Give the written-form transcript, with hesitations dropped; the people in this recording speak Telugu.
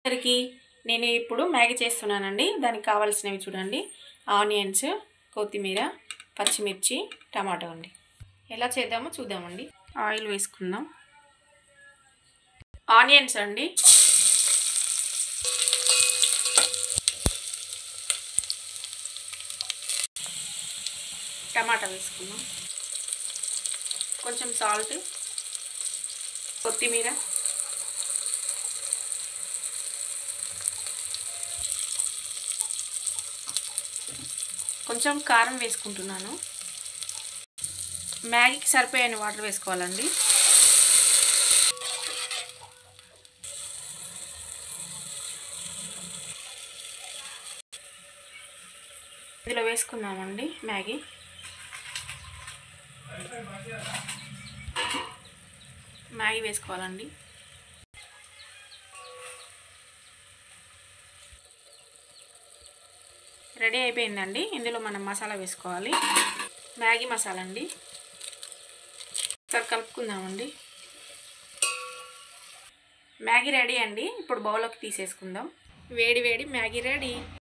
అందరికీ నేను ఇప్పుడు మ్యాగీ చేస్తున్నానండి. దానికి కావాల్సినవి చూడండి. ఆనియన్స్, కొత్తిమీర, పచ్చిమిర్చి, టమాటో అండి. ఎలా చేద్దామో చూద్దామండి. ఆయిల్ వేసుకుందాం. ఆనియన్స్ అండి, టమాటా వేసుకుందాం, కొంచెం సాల్ట్, కొత్తిమీర, కొంచెం కారం వేసుకుంటున్నాను. మ్యాగీకి సరిపోయే వాటర్ వేసుకోవాలండి. ఇందులో వేసుకుందామండి మ్యాగీ. మ్యాగీ వేసుకోవాలండి. రెడీ అయిపోయిందండి. ఇందులో మనం మసాలా వేసుకోవాలి. మ్యాగీ మసాలా అండి. ఒకసారి కలుపుకుందామండి. మ్యాగీ రెడీ అండి. ఇప్పుడు బౌల్లోకి తీసేసుకుందాం. వేడి వేడి మ్యాగీ రెడీ.